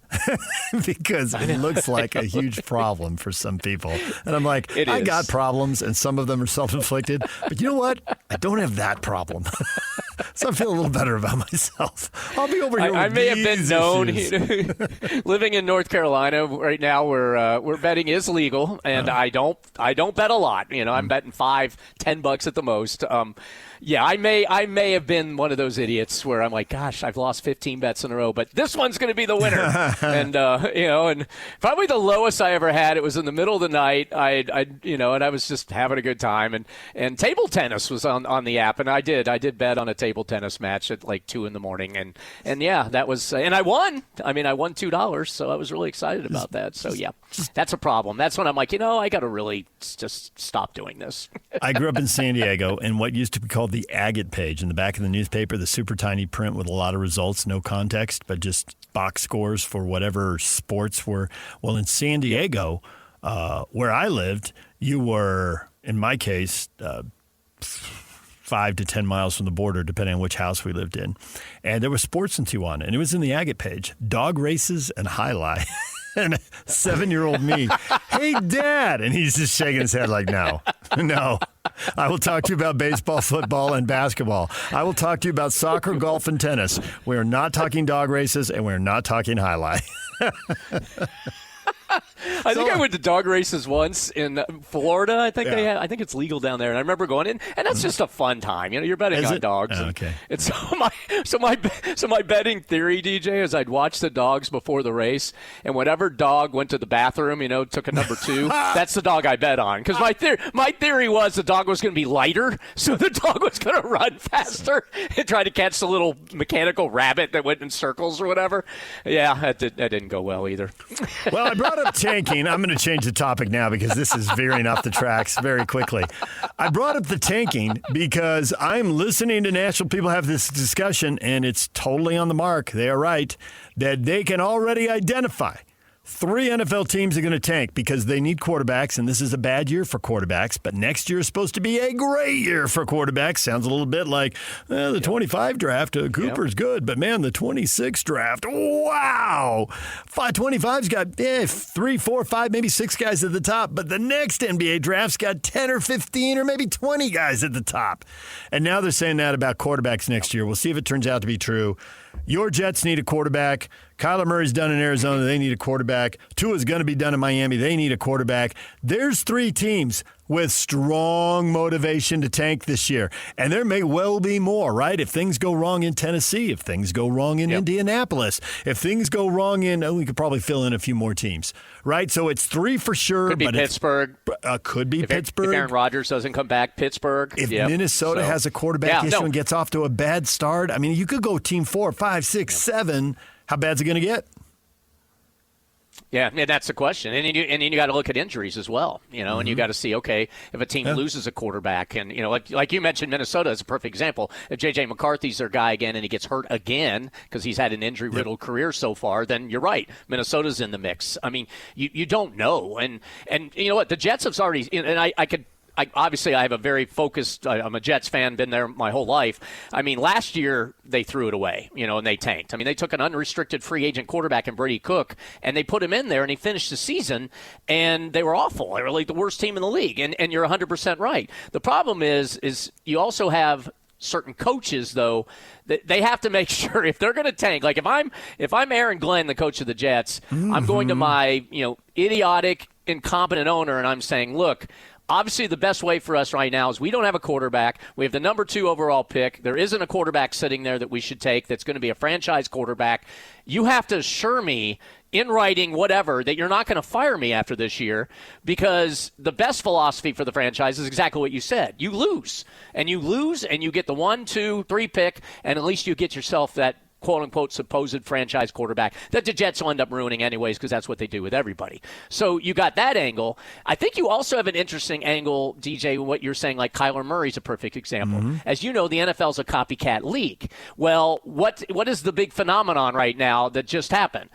because it looks like a huge problem for some people. And I'm like, I got problems, and some of them are self-inflicted. But you know what? I don't have that problem. So I feel a little better about myself. I'll be over here. I may have been known living in North Carolina right now, where betting is legal, and I don't bet a lot. I'm betting $5-10 at the most. Yeah, I may have been one of those idiots where I'm like, gosh, I've lost 15 bets in a row, but this one's going to be the winner. And and probably the lowest I ever had, it was in the middle of the night. And I was just having a good time. And table tennis was on the app, and I did bet on a table tennis match at like 2 a.m. And yeah, that was, and I won. I mean, I won $2, so I was really excited about that. So yeah, that's a problem. That's when I'm like, I got to really just stop doing this. I grew up in San Diego, and what used to be called the agate page in the back of the newspaper, the super tiny print with a lot of results, no context, but just box scores for whatever sports were. Well, in San Diego, where I lived, you were, in my case, 5 to 10 miles from the border, depending on which house we lived in. And there was sports in Tijuana, and it was in the agate page, dog races and highlight. And 7-year-old me, hey, Dad. And he's just shaking his head like, no. I will talk to you about baseball, football, and basketball. I will talk to you about soccer, golf, and tennis. We are not talking dog races, and we're not talking highlight. I think I went to dog races once in Florida. I think I think it's legal down there, and I remember going in, and that's just a fun time. You're betting on dogs. Oh, okay. And so my betting theory, DJ, is I'd watch the dogs before the race, and whatever dog went to the bathroom, took a number 2. That's the dog I bet on, because my theory was the dog was going to be lighter, so the dog was going to run faster and try to catch the little mechanical rabbit that went in circles or whatever. Yeah, that didn't go well either. Well, I brought up tanking. I'm going to change the topic now because this is veering off the tracks very quickly. I brought up the tanking because I'm listening to national people have this discussion, and it's totally on the mark. They are right that they can already identify 3 NFL teams are going to tank because they need quarterbacks, and this is a bad year for quarterbacks, but next year is supposed to be a great year for quarterbacks. Sounds a little bit like the 25 draft. Cooper's good, but, man, the 26 draft, wow. 25's got 3, 4, 5, maybe 6 guys at the top, but the next NBA draft's got 10 or 15 or maybe 20 guys at the top. And now they're saying that about quarterbacks next year. We'll see if it turns out to be true. Your Jets need a quarterback. Kyler Murray's done in Arizona. They need a quarterback. Tua's going to be done in Miami. They need a quarterback. There's 3 teams with strong motivation to tank this year. And there may well be more, right? If things go wrong in Tennessee, if things go wrong in Indianapolis, if things go wrong in, we could probably fill in a few more teams, right? So it's 3 for sure. Could be Pittsburgh. Could be Pittsburgh. If Aaron Rodgers doesn't come back, Pittsburgh. If Minnesota has a quarterback issue and gets off to a bad start, I mean, you could go team 4, 5, 6, 7. How bad's it going to get? Yeah, and that's the question. And then you got to look at injuries as well, and you got to see, okay, if a team loses a quarterback, and, like you mentioned, Minnesota is a perfect example. If J.J. McCarthy's their guy again and he gets hurt again because he's had an injury-riddled career so far, then you're right. Minnesota's in the mix. I mean, you don't know. And you know what? The Jets have already – and I have a very focused – I'm a Jets fan, been there my whole life. I mean, last year they threw it away, and they tanked. I mean, they took an unrestricted free agent quarterback in Brady Cook, and they put him in there, and he finished the season, and they were awful. They were like the worst team in the league, and you're 100% right. The problem is you also have certain coaches, though, that they have to make sure if they're going to tank. Like if I'm Aaron Glenn, the coach of the Jets, I'm going to my idiotic, incompetent owner, and I'm saying, look, obviously, the best way for us right now is we don't have a quarterback. We have the number 2 overall pick. There isn't a quarterback sitting there that we should take that's going to be a franchise quarterback. You have to assure me in writing, whatever, that you're not going to fire me after this year, because the best philosophy for the franchise is exactly what you said. You lose, and you get the 1, 2, 3 pick, and at least you get yourself that quote-unquote supposed franchise quarterback that the Jets will end up ruining anyways, because that's what they do with everybody. So you got that angle. I think you also have an interesting angle, DJ, what you're saying, like Kyler Murray's a perfect example. As you know, the NFL's a copycat league. Well, what is the big phenomenon right now that just happened?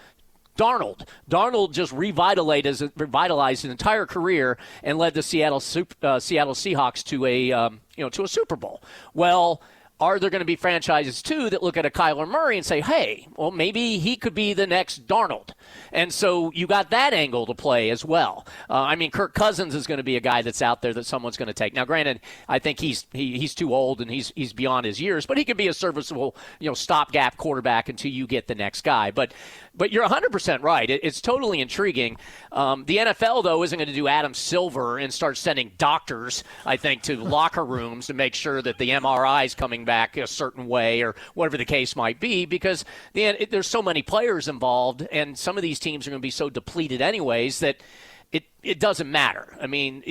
Darnold just revitalized his entire career and led the Seattle Seahawks to a Super Bowl. Well, are there going to be franchises, too, that look at a Kyler Murray and say, hey, well, maybe he could be the next Darnold? And so you got that angle to play as well. Kirk Cousins is going to be a guy that's out there that someone's going to take. Now, granted, I think he's too old and he's beyond his years, but he could be a serviceable, stopgap quarterback until you get the next guy. But you're 100% right. It's totally intriguing. The NFL, though, isn't going to do Adam Silver and start sending doctors, I think, to locker rooms to make sure that the MRI is coming back a certain way or whatever the case might be, because there's so many players involved, and some of these teams are going to be so depleted anyways that it doesn't matter. I mean,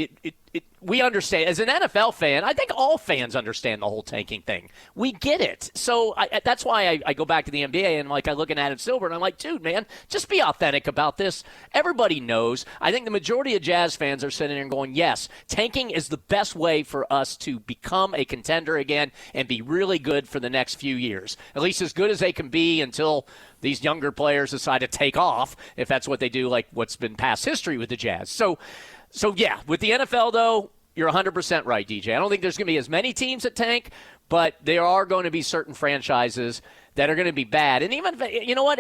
we understand. As an NFL fan, I think all fans understand the whole tanking thing. We get it. So that's why I go back to the NBA and I look at Adam Silver and I'm like, dude, man, just be authentic about this. Everybody knows. I think the majority of Jazz fans are sitting there and going, yes, tanking is the best way for us to become a contender again and be really good for the next few years. At least as good as they can be until these younger players decide to take off, if that's what they do, like what's been past history with the Jazz. So yeah, with the NFL, though, you're 100% right, DJ. I don't think there's going to be as many teams that tank, but there are going to be certain franchises that are going to be bad. And even, you know what,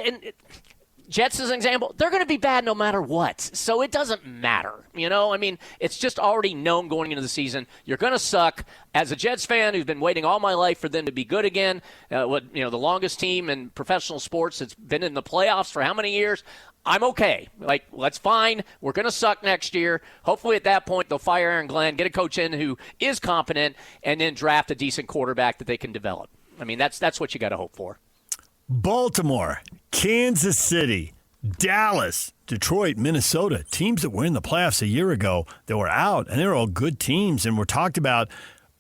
Jets as an example, they're going to be bad no matter what. So it doesn't matter. It's just already known going into the season. You're going to suck. As a Jets fan who's been waiting all my life for them to be good again, the longest team in professional sports that's been in the playoffs for how many years, I'm okay. That's fine. We're going to suck next year. Hopefully at that point they'll fire Aaron Glenn, get a coach in who is competent, and then draft a decent quarterback that they can develop. That's what you got to hope for. Baltimore, Kansas City, Dallas, Detroit, Minnesota, teams that were in the playoffs a year ago that were out, and they were all good teams and were talked about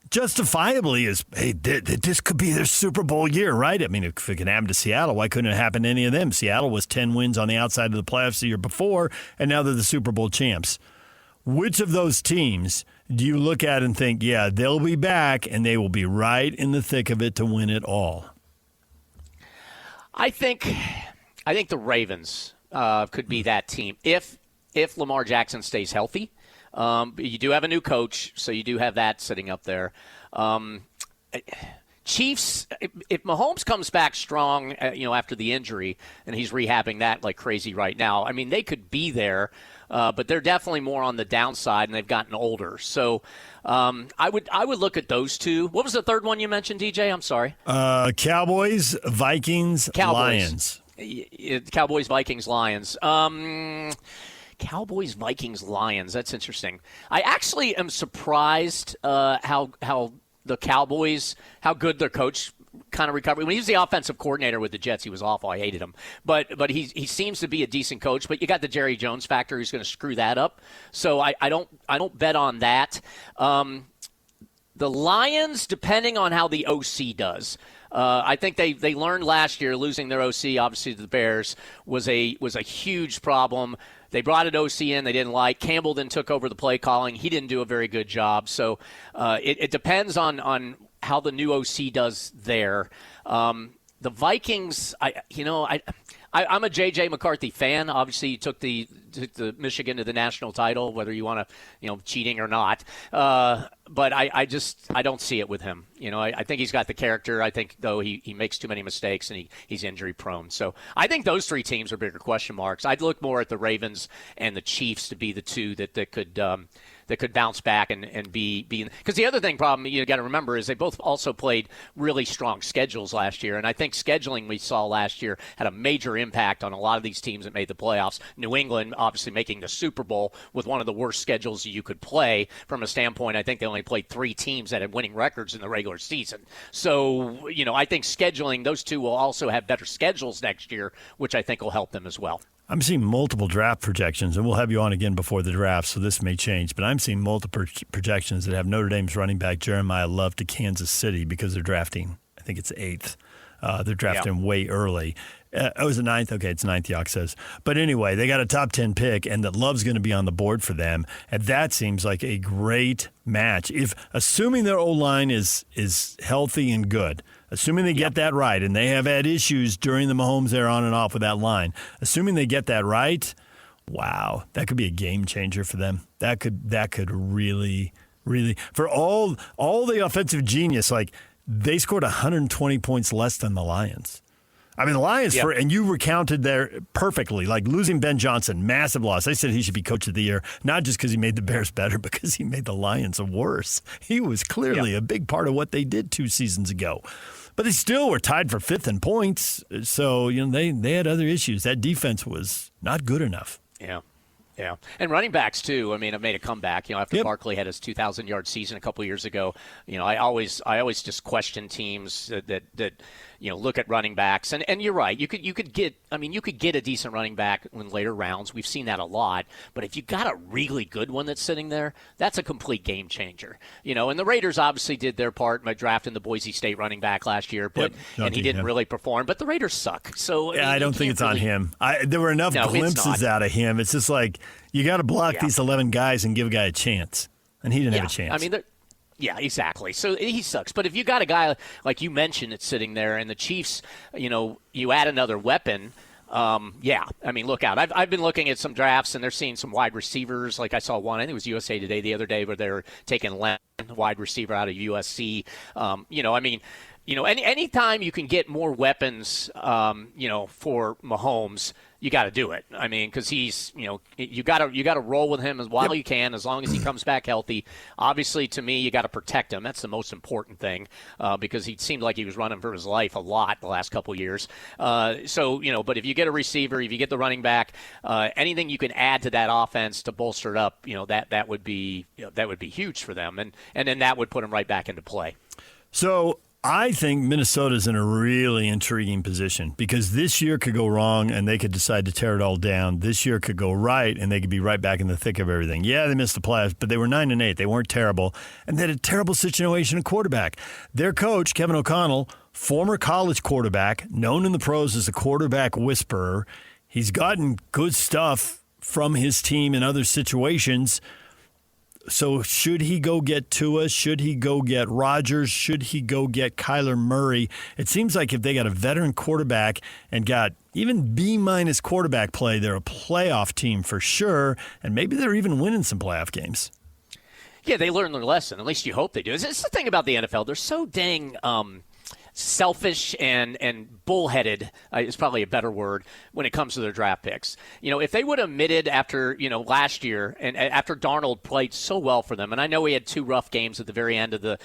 justifiably as, hey, this could be their Super Bowl year, right? If it can happen to Seattle, why couldn't it happen to any of them? Seattle was 10 wins on the outside of the playoffs the year before, and now they're the Super Bowl champs. Which of those teams do you look at and think, yeah, they'll be back and they will be right in the thick of it to win it all? I think the Ravens could be that team if Lamar Jackson stays healthy. You do have a new coach, so you do have that sitting up there. Chiefs, if Mahomes comes back strong, after the injury, and he's rehabbing that like crazy right now, they could be there, but they're definitely more on the downside, and they've gotten older. So I would look at those two. What was the third one you mentioned, DJ? I'm sorry. Cowboys, Vikings, Lions. Cowboys, Vikings, Lions. Cowboys, Vikings, Lions. That's interesting. I actually am surprised how the Cowboys, how good their coach kind of recovered. When he was the offensive coordinator with the Jets, he was awful. I hated him. But he seems to be a decent coach. But you got the Jerry Jones factor who's going to screw that up. So I don't bet on that. The Lions, depending on how the OC does. I think they learned last year losing their OC, obviously to the Bears, was a huge problem. They brought an OC in they didn't like. Campbell then took over the play calling. He didn't do a very good job. So it depends on how the new OC does there. The Vikings, I'm a J.J. McCarthy fan. Obviously, he took the Michigan to the national title, whether you want to, cheating or not. But I don't see it with him. I think he's got the character. I think, though, he makes too many mistakes and he's injury prone. So I think those three teams are bigger question marks. I'd look more at the Ravens and the Chiefs to be the two that could bounce back and be because the other problem you got to remember is they both also played really strong schedules last year, and I think scheduling we saw last year had a major impact on a lot of these teams that made the playoffs. New England obviously making the Super Bowl with one of the worst schedules you could play from a standpoint. I think they only played 3 teams that had winning records in the regular season. So I think scheduling, those two will also have better schedules next year, which I think will help them as well. I'm seeing multiple draft projections, and we'll have you on again before the draft, so this may change. But I'm seeing multiple projections that have Notre Dame's running back Jeremiah Love to Kansas City because they're drafting, I think it's 8th. They're drafting way early. Was it 9th? Okay, it's 9th, Yock says. But anyway, they got a top 10 pick, and that Love's going to be on the board for them. And that seems like a great match. Assuming their O-line is healthy and good, assuming they get that right, and they have had issues during the Mahomes era on and off with that line, assuming they get that right, wow, that could be a game changer for them. That could really, really, for all the offensive genius, like they scored 120 points less than the Lions. I mean, the Lions, and you recounted there perfectly, like losing Ben Johnson, massive loss. I said he should be coach of the year, not just because he made the Bears better, because he made the Lions worse. He was clearly a big part of what they did 2 seasons ago. But they still were tied for 5th in points, so they had other issues. That defense was not good enough. Yeah. Yeah, and running backs too. I mean, have made a comeback. After Barkley had his 2,000-yard season a couple years ago. I always just question teams that look at running backs. And you're right. You could get a decent running back in later rounds. We've seen that a lot. But if you got a really good one that's sitting there, that's a complete game changer. And the Raiders obviously did their part by drafting the Boise State running back last year, but he didn't really perform. But the Raiders suck. So I don't think it's on him. There were enough glimpses out of him. It's just like, you got to block these 11 guys and give a guy a chance. And he didn't have a chance. I mean, yeah, exactly. So he sucks. But if you got a guy, like you mentioned, that's sitting there, and the Chiefs, you add another weapon, I mean, look out. I've been looking at some drafts, and they're seeing some wide receivers. Like I saw one, I think it was USA Today the other day, where they were taking Len, wide receiver out of USC. Anytime you can get more weapons, for Mahomes, you got to do it. I mean, because he's, you got to roll with him while you can, as long as he comes back healthy. Obviously, to me, you got to protect him. That's the most important thing, because he seemed like he was running for his life a lot the last couple of years. But if you get a receiver, if you get the running back, anything you can add to that offense to bolster it up, that would be huge for them, and then that would put him right back into play. So I think Minnesota's in a really intriguing position, because this year could go wrong and they could decide to tear it all down. This year could go right and they could be right back in the thick of everything. Yeah, they missed the playoffs, but they were 9-8. They weren't terrible. And they had a terrible situation at quarterback. Their coach, Kevin O'Connell, former college quarterback, known in the pros as a quarterback whisperer. He's gotten good stuff from his team in other situations. So should he go get Tua? Should he go get Rodgers? Should he go get Kyler Murray? It seems like if they got a veteran quarterback and got even B- quarterback play, they're a playoff team for sure, and maybe they're even winning some playoff games. Yeah, they learned their lesson. At least you hope they do. It's the thing about the NFL. They're so dang selfish and bullheaded is probably a better word when it comes to their draft picks. If they would have admitted after, last year and after Darnold played so well for them, and I know he had 2 rough games at the very end of the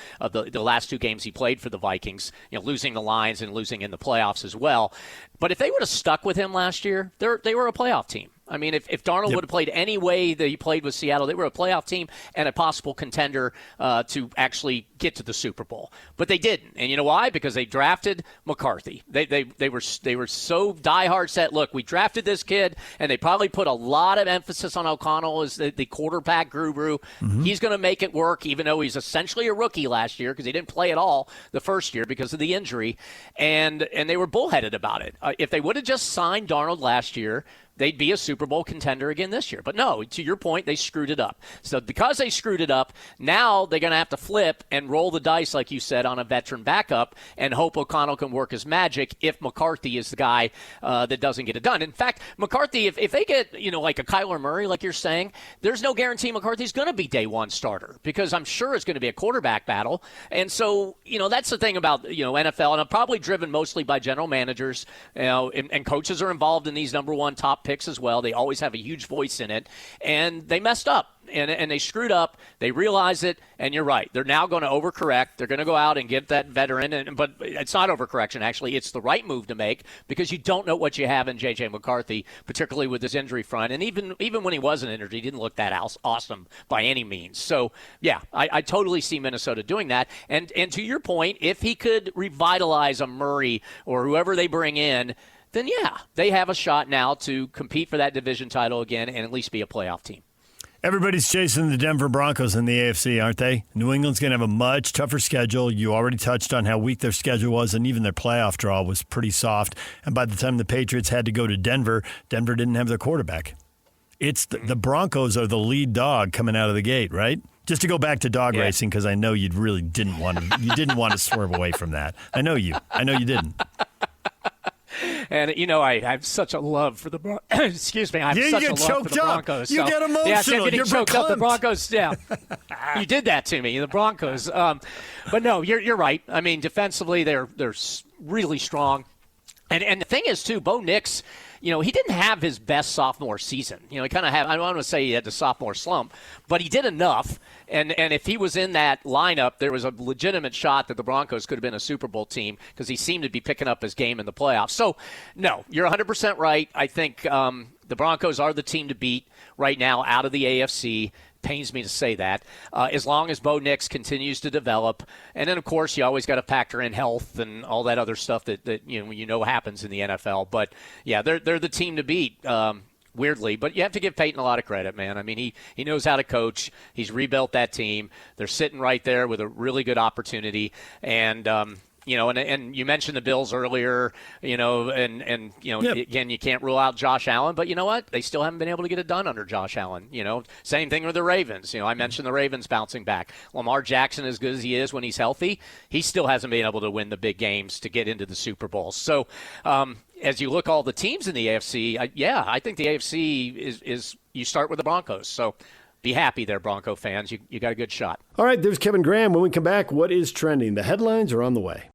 last 2 games he played for the Vikings, losing the Lions and losing in the playoffs as well. But if they would have stuck with him last year, they were a playoff team. I mean, if Darnold would have played any way that he played with Seattle, they were a playoff team and a possible contender to actually get to the Super Bowl. But they didn't. And you know why? Because they drafted McCarthy. They were so diehard set, look, we drafted this kid, and they probably put a lot of emphasis on O'Connell as the quarterback guru. Mm-hmm. He's going to make it work, even though he's essentially a rookie last year because he didn't play at all the first year because of the injury. And they were bullheaded about it. If they would have just signed Darnold last year, they'd be a Super Bowl contender again this year. But no, to your point, they screwed it up. So because they screwed it up, now they're going to have to flip and roll the dice, like you said, on a veteran backup and hope O'Connell can work his magic if McCarthy is the guy that doesn't get it done. In fact, McCarthy, if they get, like a Kyler Murray, like you're saying, there's no guarantee McCarthy's going to be day one starter because I'm sure it's going to be a quarterback battle. And so, that's the thing about, NFL, and I'm probably driven mostly by general managers, and coaches are involved in these number one top picks as well. They always have a huge voice in it, and they messed up. And they screwed up. They realize it, and you're right. They're now going to overcorrect. They're going to go out and get that veteran. But it's not overcorrection, actually. It's the right move to make because you don't know what you have in J.J. McCarthy, particularly with his injury front. And even when he wasn't injured, he didn't look that awesome by any means. So, yeah, I totally see Minnesota doing that. And to your point, if he could revitalize a Murray or whoever they bring in, then, yeah, they have a shot now to compete for that division title again and at least be a playoff team. Everybody's chasing the Denver Broncos in the AFC, aren't they? New England's going to have a much tougher schedule. You already touched on how weak their schedule was, and even their playoff draw was pretty soft. And by the time the Patriots had to go to Denver, Denver didn't have their quarterback. It's the Broncos are the lead dog coming out of the gate, right? Just to go back to dog racing, because I know you really didn't want to swerve away from that. I know you didn't. And, I have such a love for the Broncos. Excuse me. I have such a love for the Broncos. You get emotional. Yeah, I'm getting choked up. The Broncos, yeah. You did that to me, the Broncos. But, no, you're right. I mean, defensively, they're really strong. And the thing is, too, Bo Nix, he didn't have his best sophomore season. He kind of had, I don't want to say he had the sophomore slump, but he did enough. And if he was in that lineup, there was a legitimate shot that the Broncos could have been a Super Bowl team because he seemed to be picking up his game in the playoffs. So, no, you're 100% right. I think the Broncos are the team to beat right now out of the AFC. Pains me to say that, as long as Bo Nix continues to develop. And then, of course, you always got to factor in health and all that other stuff that happens in the NFL. But, yeah, they're the team to beat, weirdly. But you have to give Peyton a lot of credit, man. I mean, he knows how to coach. He's rebuilt that team. They're sitting right there with a really good opportunity. And and you mentioned the Bills earlier, again, you can't rule out Josh Allen, but you know what? They still haven't been able to get it done under Josh Allen. Same thing with the Ravens. I mentioned the Ravens bouncing back. Lamar Jackson, as good as he is when he's healthy, he still hasn't been able to win the big games to get into the Super Bowl. So, as you look all the teams in the AFC, I think the AFC is you start with the Broncos. So, be happy there, Bronco fans. You got a good shot. All right, there's Kevin Graham. When we come back, what is trending? The headlines are on the way.